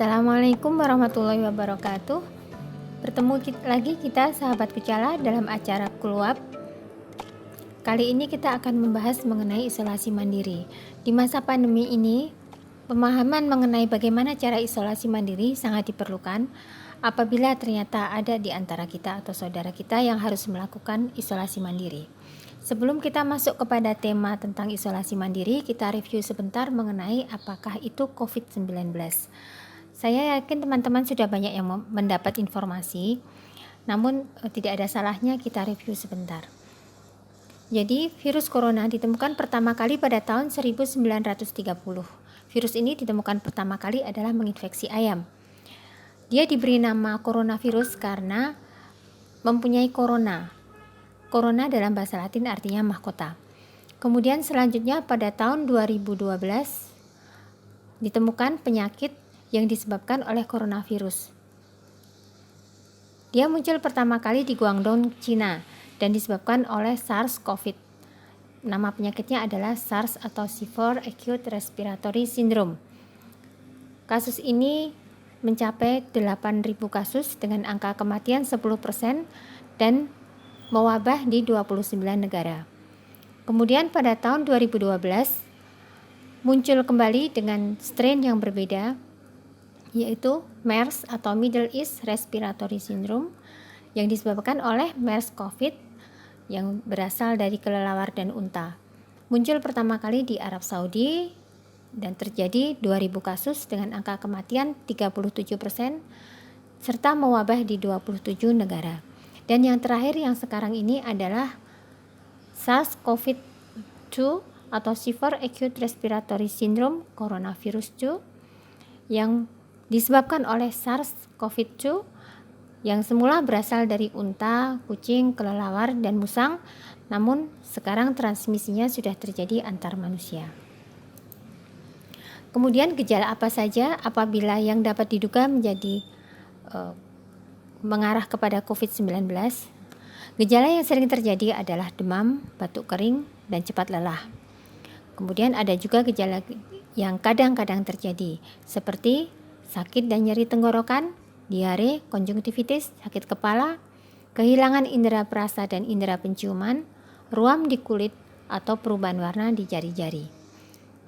Assalamualaikum warahmatullahi wabarakatuh. Bertemu lagi kita sahabat Kucala dalam acara Keluap. Kali ini kita akan membahas mengenai isolasi mandiri. Di masa pandemi ini, pemahaman mengenai bagaimana cara isolasi mandiri sangat diperlukan apabila ternyata ada di antara kita atau saudara kita yang harus melakukan isolasi mandiri. Sebelum kita masuk kepada tema tentang isolasi mandiri, kita review sebentar mengenai apakah itu COVID-19. Saya yakin teman-teman sudah banyak yang mendapat informasi, namun tidak ada salahnya kita review sebentar. Jadi, virus corona ditemukan pertama kali pada tahun 1930. Virus ini ditemukan pertama kali adalah menginfeksi ayam. Dia diberi nama coronavirus karena mempunyai corona. Corona dalam bahasa Latin artinya mahkota. Kemudian selanjutnya pada tahun 2012 ditemukan penyakit yang disebabkan oleh coronavirus. Dia muncul pertama kali di Guangdong, Cina dan disebabkan oleh SARS-CoV. Nama penyakitnya adalah SARS atau Severe Acute Respiratory Syndrome. Kasus ini mencapai 8.000 kasus dengan angka kematian 10% dan mewabah di 29 negara. Kemudian pada tahun 2012 muncul kembali dengan strain yang berbeda, yaitu MERS atau Middle East Respiratory Syndrome yang disebabkan oleh MERS-CoV yang berasal dari kelelawar dan unta. Muncul pertama kali di Arab Saudi dan terjadi 2.000 kasus dengan angka kematian 37% serta mewabah di 27 negara. Dan yang terakhir yang sekarang ini adalah SARS-CoV-2 atau Severe Acute Respiratory Syndrome Coronavirus 2 yang disebabkan oleh SARS-CoV-2 yang semula berasal dari unta, kucing, kelelawar, dan musang, namun sekarang transmisinya sudah terjadi antar manusia. Kemudian gejala apa saja apabila yang dapat diduga menjadi mengarah kepada COVID-19? Gejala yang sering terjadi adalah demam, batuk kering, dan cepat lelah. Kemudian ada juga gejala yang kadang-kadang terjadi seperti sakit dan nyeri tenggorokan, diare, konjungtivitis, sakit kepala, kehilangan indera perasa dan indera penciuman, ruam di kulit atau perubahan warna di jari-jari.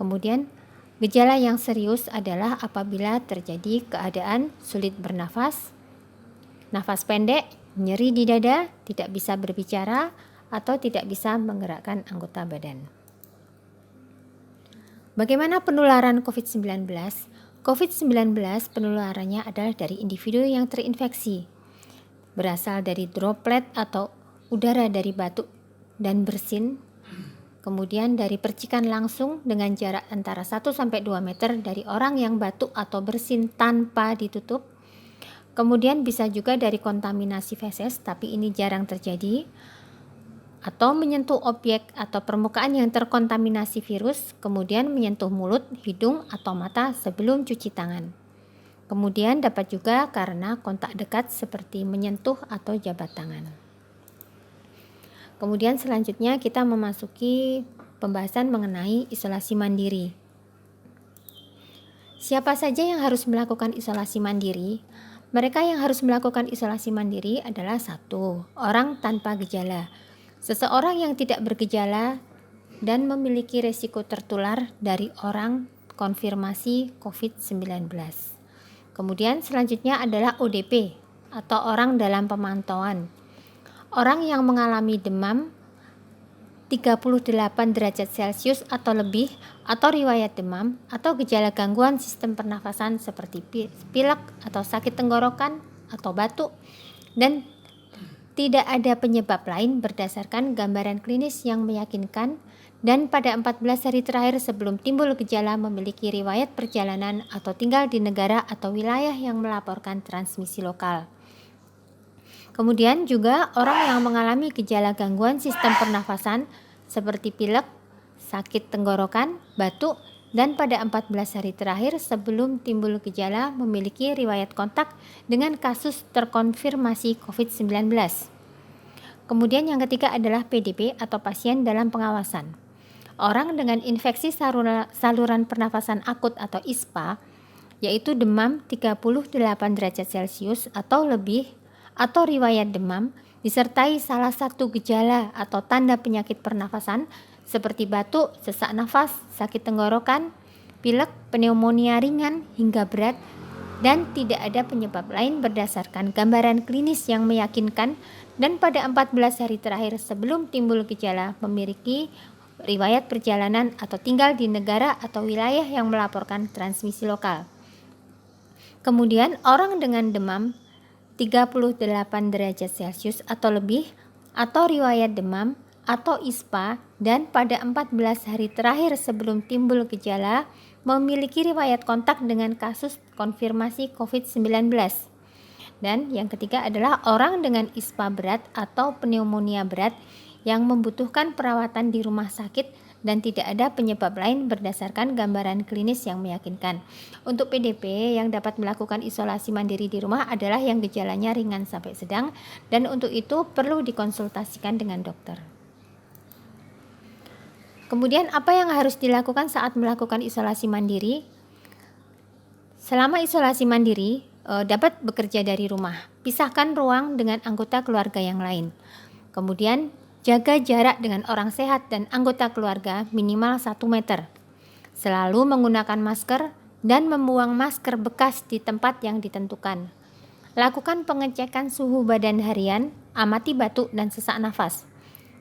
Kemudian gejala yang serius adalah apabila terjadi keadaan sulit bernafas, nafas pendek, nyeri di dada, tidak bisa berbicara, atau tidak bisa menggerakkan anggota badan. Bagaimana penularan COVID-19? COVID-19 penularannya adalah dari individu yang terinfeksi, berasal dari droplet atau udara dari batuk dan bersin, kemudian dari percikan langsung dengan jarak antara 1-2 meter dari orang yang batuk atau bersin tanpa ditutup. Kemudian bisa juga dari kontaminasi feses, tapi ini jarang terjadi, atau menyentuh objek atau permukaan yang terkontaminasi virus, kemudian menyentuh mulut, hidung, atau mata sebelum cuci tangan. Kemudian dapat juga karena kontak dekat seperti menyentuh atau jabat tangan. Kemudian selanjutnya kita memasuki pembahasan mengenai isolasi mandiri. Siapa saja yang harus melakukan isolasi mandiri? Mereka yang harus melakukan isolasi mandiri adalah 1. Orang tanpa gejala. Seseorang yang tidak bergejala dan memiliki risiko tertular dari orang konfirmasi COVID-19. Kemudian selanjutnya adalah ODP atau orang dalam pemantauan. Orang yang mengalami demam 38 derajat Celcius atau lebih, atau riwayat demam, atau gejala gangguan sistem pernafasan seperti pilek atau sakit tenggorokan atau batuk, dan tidak ada penyebab lain berdasarkan gambaran klinis yang meyakinkan, dan pada 14 hari terakhir sebelum timbul gejala memiliki riwayat perjalanan atau tinggal di negara atau wilayah yang melaporkan transmisi lokal. Kemudian juga orang yang mengalami gejala gangguan sistem pernafasan seperti pilek, sakit tenggorokan, batuk, dan pada 14 hari terakhir sebelum timbul gejala memiliki riwayat kontak dengan kasus terkonfirmasi COVID-19. Kemudian yang ketiga adalah PDP atau pasien dalam pengawasan. Orang dengan infeksi saluran pernafasan akut atau ISPA yaitu demam 38 derajat Celcius atau lebih, atau riwayat demam disertai salah satu gejala atau tanda penyakit pernafasan seperti batuk, sesak nafas, sakit tenggorokan, pilek, pneumonia ringan hingga berat, dan tidak ada penyebab lain berdasarkan gambaran klinis yang meyakinkan, dan pada 14 hari terakhir sebelum timbul gejala memiliki riwayat perjalanan atau tinggal di negara atau wilayah yang melaporkan transmisi lokal. Kemudian orang dengan demam 38 derajat Celcius atau lebih, atau riwayat demam atau ISPA, dan pada 14 hari terakhir sebelum timbul gejala memiliki riwayat kontak dengan kasus konfirmasi COVID-19. Dan yang ketiga adalah orang dengan ISPA berat atau pneumonia berat yang membutuhkan perawatan di rumah sakit dan tidak ada penyebab lain berdasarkan gambaran klinis yang meyakinkan. Untuk PDP yang dapat melakukan isolasi mandiri di rumah adalah yang gejalanya ringan sampai sedang, dan untuk itu perlu dikonsultasikan dengan dokter. Kemudian apa yang harus dilakukan saat melakukan isolasi mandiri? Selama isolasi mandiri, dapat bekerja dari rumah. Pisahkan ruang dengan anggota keluarga yang lain. Kemudian jaga jarak dengan orang sehat dan anggota keluarga minimal 1 meter. Selalu menggunakan masker dan membuang masker bekas di tempat yang ditentukan. Lakukan pengecekan suhu badan harian, amati batuk dan sesak nafas.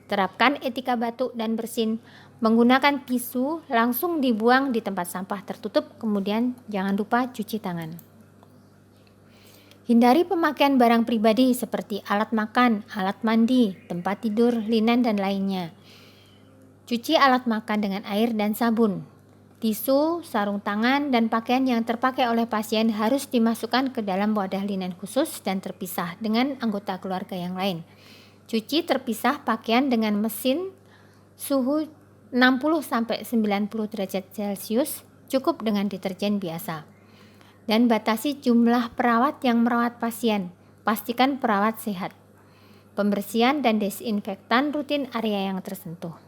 Terapkan etika batuk dan bersin. Menggunakan tisu langsung dibuang di tempat sampah tertutup, kemudian jangan lupa cuci tangan. Hindari pemakaian barang pribadi seperti alat makan, alat mandi, tempat tidur, linen, dan lainnya. Cuci alat makan dengan air dan sabun. Tisu, sarung tangan, dan pakaian yang terpakai oleh pasien harus dimasukkan ke dalam wadah linen khusus dan terpisah dengan anggota keluarga yang lain. Cuci terpisah pakaian dengan mesin suhu 60-90 derajat Celcius, cukup dengan deterjen biasa. Dan batasi jumlah perawat yang merawat pasien. Pastikan perawat sehat. Pembersihan dan desinfektan rutin area yang tersentuh.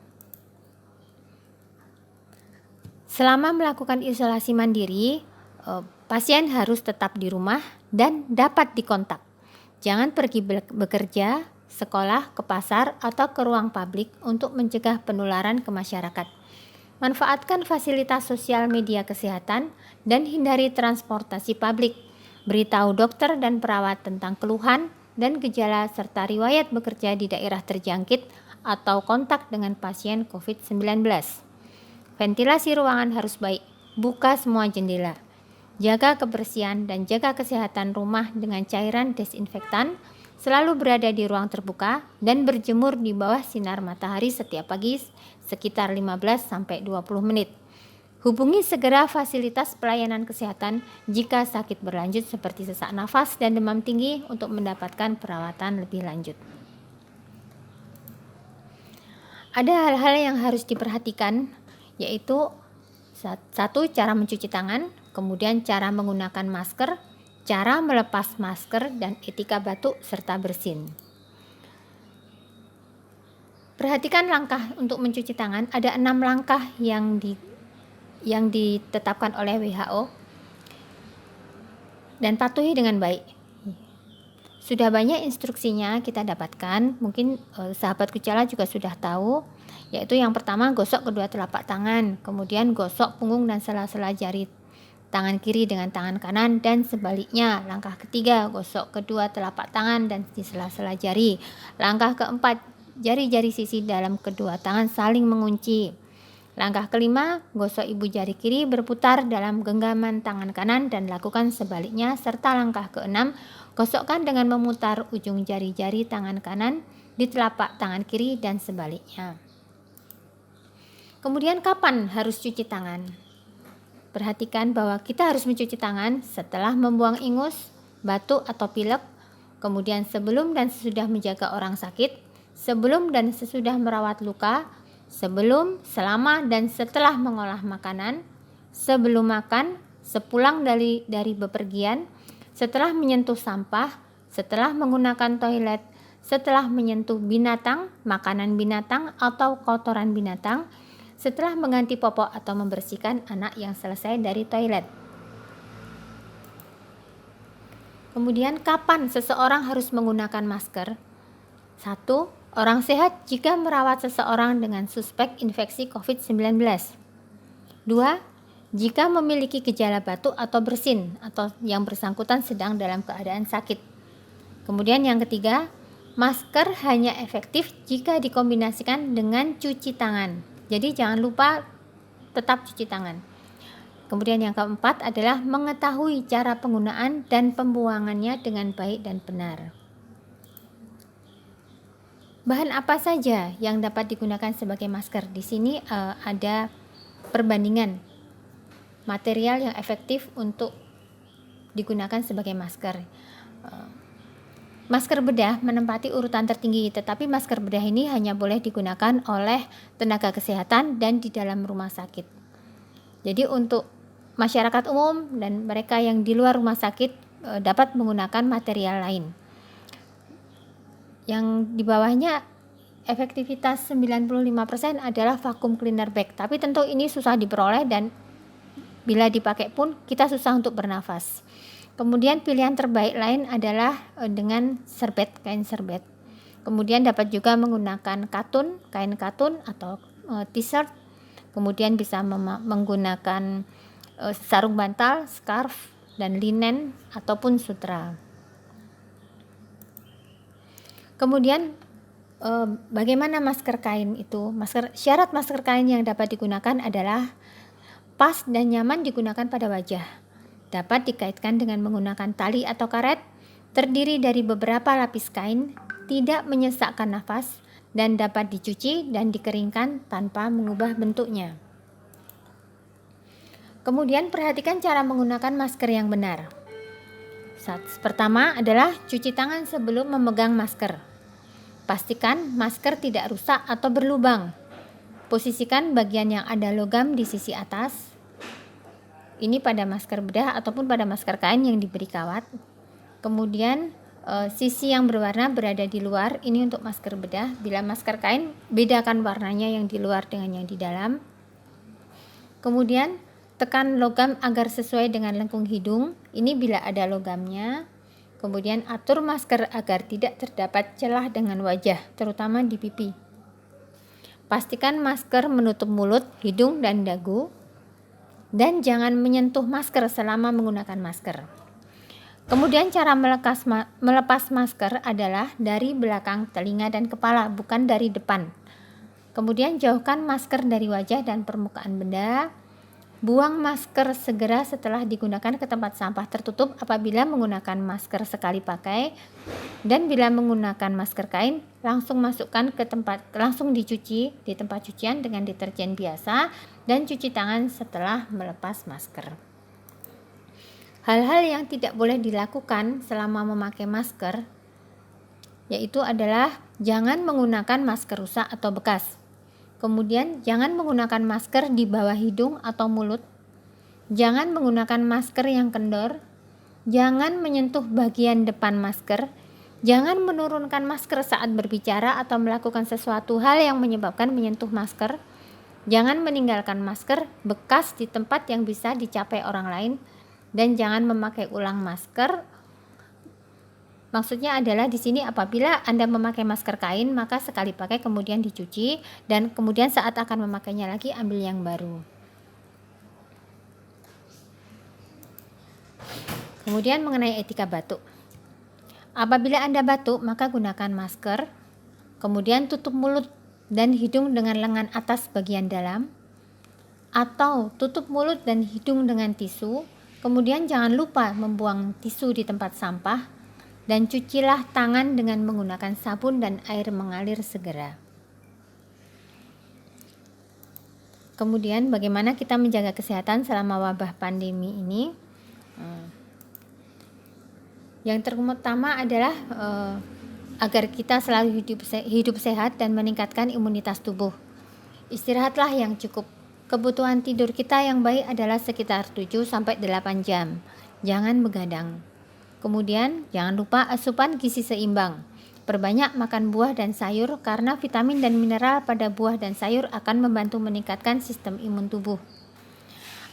Selama melakukan isolasi mandiri, pasien harus tetap di rumah dan dapat dikontak. Jangan pergi bekerja, sekolah, ke pasar, atau ke ruang publik untuk mencegah penularan ke masyarakat. Manfaatkan fasilitas sosial media kesehatan dan hindari transportasi publik. Beritahu dokter dan perawat tentang keluhan dan gejala serta riwayat bekerja di daerah terjangkit atau kontak dengan pasien COVID-19. Ventilasi ruangan harus baik. Buka semua jendela. Jaga kebersihan dan jaga kesehatan rumah dengan cairan desinfektan. Selalu berada di ruang terbuka dan berjemur di bawah sinar matahari setiap pagi sekitar 15-20 menit. Hubungi segera fasilitas pelayanan kesehatan jika sakit berlanjut seperti sesak nafas dan demam tinggi untuk mendapatkan perawatan lebih lanjut. Ada hal-hal yang harus diperhatikan, yaitu 1. Cara mencuci tangan, kemudian cara menggunakan masker, cara melepas masker, dan etika batuk serta bersin. Perhatikan langkah untuk mencuci tangan. Ada 6 langkah yang ditetapkan oleh WHO dan patuhi dengan baik. Sudah banyak instruksinya kita dapatkan, mungkin sahabat Kucala juga sudah tahu, yaitu yang pertama gosok kedua telapak tangan, kemudian gosok punggung dan sela-sela jari tangan kiri dengan tangan kanan dan sebaliknya. Langkah ketiga, gosok kedua telapak tangan dan di sela-sela jari. Langkah keempat, jari-jari sisi dalam kedua tangan saling mengunci. Langkah kelima, gosok ibu jari kiri berputar dalam genggaman tangan kanan dan lakukan sebaliknya. Serta langkah keenam, gosokkan dengan memutar ujung jari-jari tangan kanan di telapak tangan kiri dan sebaliknya. Kemudian kapan harus cuci tangan? Perhatikan bahwa kita harus mencuci tangan setelah membuang ingus, batuk atau pilek, kemudian sebelum dan sesudah menjaga orang sakit, sebelum dan sesudah merawat luka, sebelum, selama, dan setelah mengolah makanan, sebelum makan, sepulang dari bepergian, setelah menyentuh sampah, setelah menggunakan toilet, setelah menyentuh binatang, makanan binatang atau kotoran binatang, setelah mengganti popok atau membersihkan anak yang selesai dari toilet. Kemudian kapan seseorang harus menggunakan masker? 1. Orang sehat jika merawat seseorang dengan suspek infeksi COVID-19. 2. Jika memiliki gejala batuk atau bersin atau yang bersangkutan sedang dalam keadaan sakit. Kemudian yang ketiga, masker hanya efektif jika dikombinasikan dengan cuci tangan. Jadi jangan lupa tetap cuci tangan. Kemudian yang keempat adalah mengetahui cara penggunaan dan pembuangannya dengan baik dan benar. Bahan apa saja yang dapat digunakan sebagai masker? Di sini ada perbandingan material yang efektif untuk digunakan sebagai masker. Masker bedah menempati urutan tertinggi, tetapi masker bedah ini hanya boleh digunakan oleh tenaga kesehatan dan di dalam rumah sakit. Jadi untuk masyarakat umum dan mereka yang di luar rumah sakit dapat menggunakan material lain. Yang di bawahnya efektivitas 95% adalah vacuum cleaner bag, tapi tentu ini susah diperoleh dan bila dipakai pun kita susah untuk bernafas. Kemudian pilihan terbaik lain adalah dengan serbet, kain serbet. Kemudian dapat juga menggunakan kain katun atau t-shirt. Kemudian bisa menggunakan sarung bantal, scarf, dan linen ataupun sutra. Kemudian bagaimana masker kain itu? Syarat masker kain yang dapat digunakan adalah pas dan nyaman digunakan pada wajah. Dapat dikaitkan dengan menggunakan tali atau karet, terdiri dari beberapa lapis kain, tidak menyesakkan nafas, dan dapat dicuci dan dikeringkan tanpa mengubah bentuknya. Kemudian perhatikan cara menggunakan masker yang benar. Pertama adalah cuci tangan sebelum memegang masker. Pastikan masker tidak rusak atau berlubang. Posisikan bagian yang ada logam di sisi atas. Ini pada masker bedah ataupun pada masker kain yang diberi kawat. Kemudian sisi yang berwarna berada di luar. Ini untuk masker bedah. Bila masker kain, bedakan warnanya yang di luar dengan yang di dalam. Kemudian tekan logam agar sesuai dengan lengkung hidung. Ini bila ada logamnya. Kemudian atur masker agar tidak terdapat celah dengan wajah, terutama di pipi. Pastikan masker menutup mulut, hidung, dan dagu. Dan jangan menyentuh masker selama menggunakan masker. Kemudian cara melepas masker adalah dari belakang telinga dan kepala, bukan dari depan. Kemudian jauhkan masker dari wajah dan permukaan benda. Buang masker segera setelah digunakan ke tempat sampah tertutup apabila menggunakan masker sekali pakai, dan bila menggunakan masker kain langsung dicuci di tempat cucian dengan deterjen biasa dan cuci tangan setelah melepas masker. Hal-hal yang tidak boleh dilakukan selama memakai masker yaitu adalah jangan menggunakan masker rusak atau bekas. Kemudian jangan menggunakan masker di bawah hidung atau mulut. Jangan menggunakan masker yang kendor. Jangan menyentuh bagian depan masker. Jangan menurunkan masker saat berbicara atau melakukan sesuatu hal yang menyebabkan menyentuh masker. Jangan meninggalkan masker bekas di tempat yang bisa dicapai orang lain. Dan jangan memakai ulang masker. Maksudnya adalah di sini apabila Anda memakai masker kain, maka sekali pakai kemudian dicuci dan kemudian saat akan memakainya lagi ambil yang baru. Kemudian mengenai etika batuk. Apabila Anda batuk, maka gunakan masker, kemudian tutup mulut dan hidung dengan lengan atas bagian dalam, atau tutup mulut dan hidung dengan tisu. Kemudian jangan lupa membuang tisu di tempat sampah. Dan cucilah tangan dengan menggunakan sabun dan air mengalir segera. Kemudian bagaimana kita menjaga kesehatan selama wabah pandemi ini? Yang terutama adalah agar kita selalu hidup sehat dan meningkatkan imunitas tubuh. Istirahatlah yang cukup. Kebutuhan tidur kita yang baik adalah sekitar 7-8 jam. Jangan begadang. Kemudian jangan lupa asupan gizi seimbang. Perbanyak makan buah dan sayur karena vitamin dan mineral pada buah dan sayur akan membantu meningkatkan sistem imun tubuh.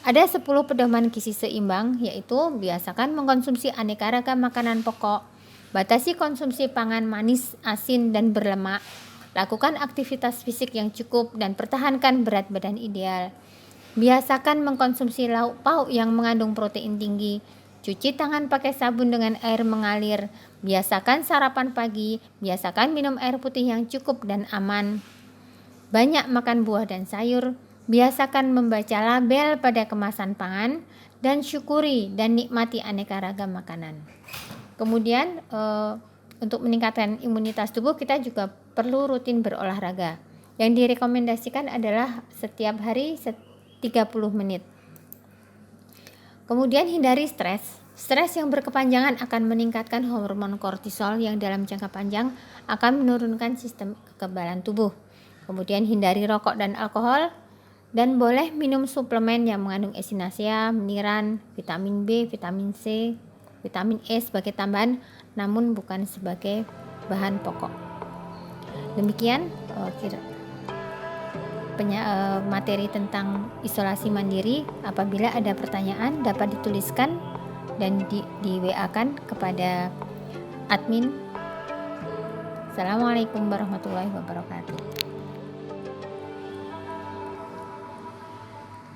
Ada 10 pedoman gizi seimbang, yaitu biasakan mengkonsumsi aneka ragam makanan pokok, batasi konsumsi pangan manis, asin, dan berlemak, lakukan aktivitas fisik yang cukup, dan pertahankan berat badan ideal. Biasakan mengkonsumsi lauk pauk yang mengandung protein tinggi, cuci tangan pakai sabun dengan air mengalir, biasakan sarapan pagi, biasakan minum air putih yang cukup dan aman, banyak makan buah dan sayur, biasakan membaca label pada kemasan pangan, dan syukuri dan nikmati aneka ragam makanan. Kemudian untuk meningkatkan imunitas tubuh kita juga perlu rutin berolahraga. Yang direkomendasikan adalah setiap hari 30 menit. Kemudian hindari stres. Stres yang berkepanjangan akan meningkatkan hormon kortisol yang dalam jangka panjang akan menurunkan sistem kekebalan tubuh. Kemudian hindari rokok dan alkohol, dan boleh minum suplemen yang mengandung echinacea, meniran, vitamin B, vitamin C, vitamin E sebagai tambahan, namun bukan sebagai bahan pokok. Demikian materi tentang isolasi mandiri. Apabila ada pertanyaan dapat dituliskan dan di WA-kan kepada admin. Assalamualaikum warahmatullahi wabarakatuh.